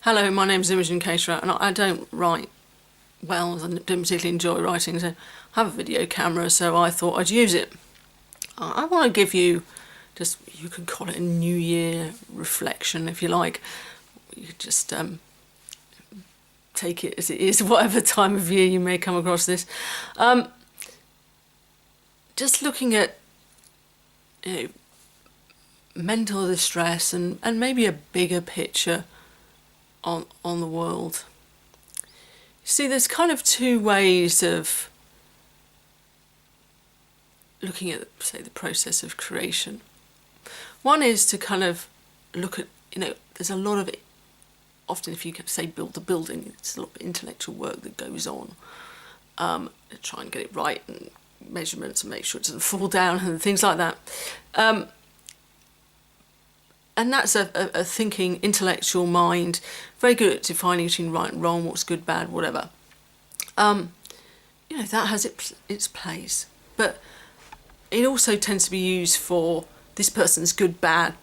Hello, my name's Imogen Caterer, and I don't write well, I don't particularly enjoy writing, so I have a video camera, so I thought I'd use it. I want to give you just, you can call it a New Year reflection if you like. You could just take it as it is, whatever time of year you may come across this. Just looking at, you know, mental distress and maybe a bigger picture on the world. See, there's kind of two ways of looking at, say, the process of creation. One is to kind of look at, there's a lot of, often if you say build a building, it's a lot of intellectual work that goes on to try and get it right, and measurements and make sure it doesn't fall down and things like that. And that's a thinking, intellectual mind, very good at defining between right and wrong, what's good, bad, whatever. That has its place. But it also tends to be used for this person's good, bad.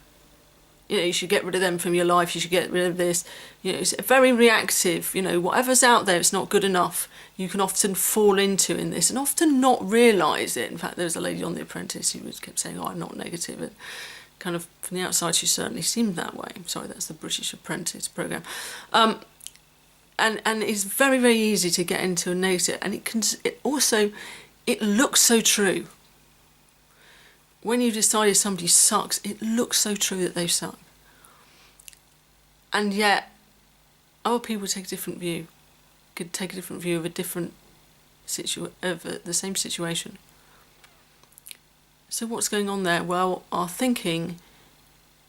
You should get rid of them from your life, you should get rid of this. It's very reactive. Whatever's out there, it's not good enough. You can often fall into in this and often not realise it. In fact, there was a lady on The Apprentice who kept saying, I'm not negative. And kind of from the outside she certainly seemed that way. Sorry, that's the British Apprentice programme. And it's very, very easy to get into a negative, and it looks so true. When you decided somebody sucks, it looks so true that they suck. And yet other people take a different view, could take a different view of the same situation. So what's going on there? Well, our thinking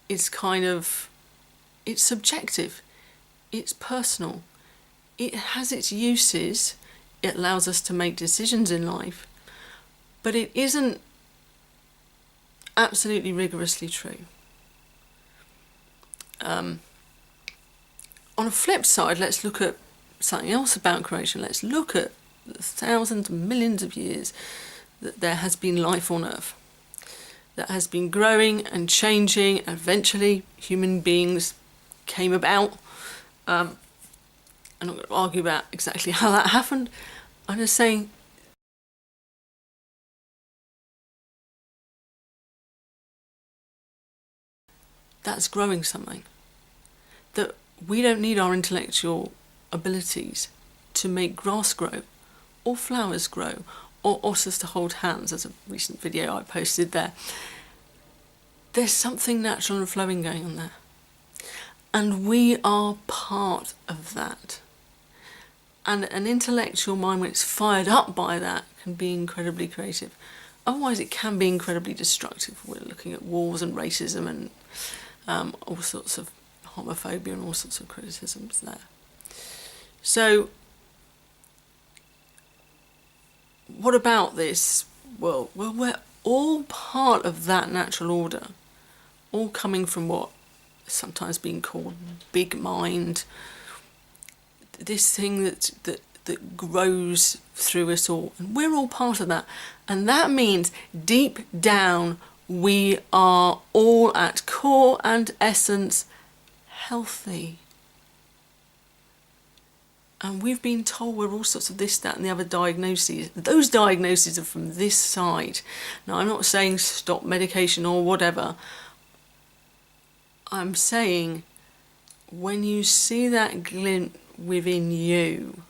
is it's subjective, it's personal, it has its uses, it allows us to make decisions in life, but it isn't absolutely rigorously true. On a flip side, let's look at something else about creation. Let's look at the thousands, millions of years that there has been life on Earth, that has been growing and changing. Eventually, human beings came about. I'm not going to argue about exactly how that happened. I'm just saying that's growing something. That we don't need our intellectual abilities to make grass grow, or flowers grow, or otters to hold hands, as a recent video I posted there. There's something natural and flowing going on there. And we are part of that. And an intellectual mind, when it's fired up by that, can be incredibly creative. Otherwise, it can be incredibly destructive. We're looking at wars and racism and all sorts of homophobia and all sorts of criticisms there. So, what about this world? Well, we're all part of that natural order, all coming from what is sometimes being called big mind, this thing that grows through us all, and we're all part of that. And that means deep down we are all at core and essence healthy. And we've been told we're all sorts of this, that and the other diagnoses. Those diagnoses are from this side. Now, I'm not saying stop medication or whatever. I'm saying when you see that glint within you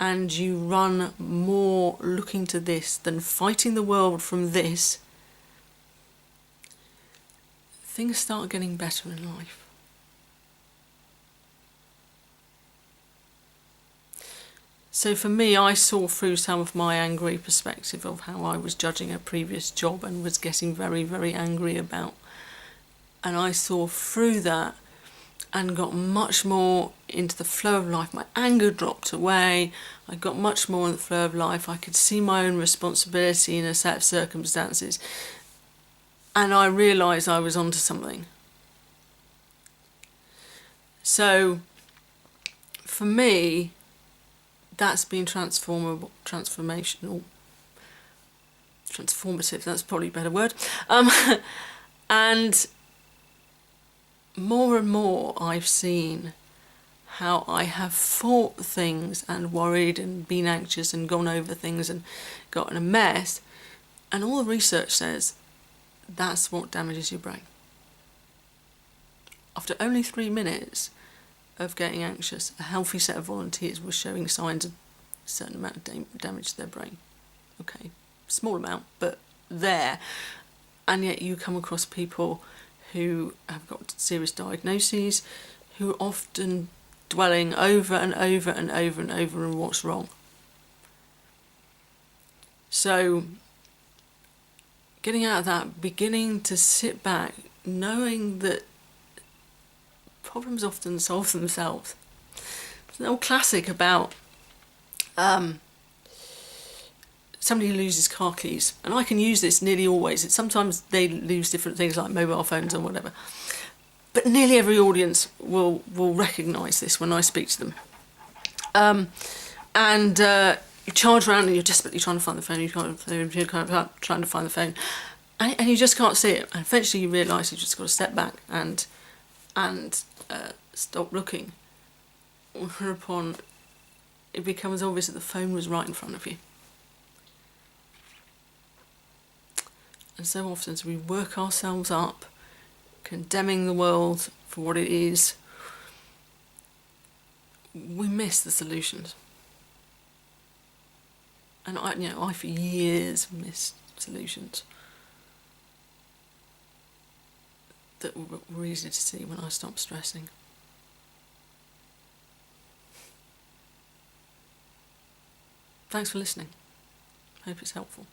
and you run more looking to this than fighting the world from this, things start getting better in life. So for me, I saw through some of my angry perspective of how I was judging a previous job and was getting very, very angry about. And I saw through that and got much more into the flow of life. My anger dropped away. I got much more in the flow of life. I could see my own responsibility in a set of circumstances. And I realised I was onto something. So for me, that's been transformative, that's probably a better word. And more and more I've seen how I have fought things and worried and been anxious and gone over things and got in a mess. And all the research says that's what damages your brain. After only 3 minutes of getting anxious, a healthy set of volunteers was showing signs of a certain amount of damage to their brain. Okay, small amount, but there. And yet you come across people who have got serious diagnoses, who are often dwelling over and over and over and over on what's wrong. So getting out of that, beginning to sit back, knowing that problems often solve themselves. There's an old classic about somebody who loses car keys, and I can use this nearly always. Sometimes they lose different things like mobile phones or whatever, but nearly every audience will recognise this when I speak to them. You charge around and you're desperately trying to find the phone, you're trying to find the phone, and you just can't see it. And eventually you realise you've just got to step back and stop looking. Whereupon it becomes obvious that the phone was right in front of you. And so often as we work ourselves up, condemning the world for what it is, we miss the solutions. And I for years missed solutions that were easy to see when I stopped stressing. Thanks for listening. Hope it's helpful.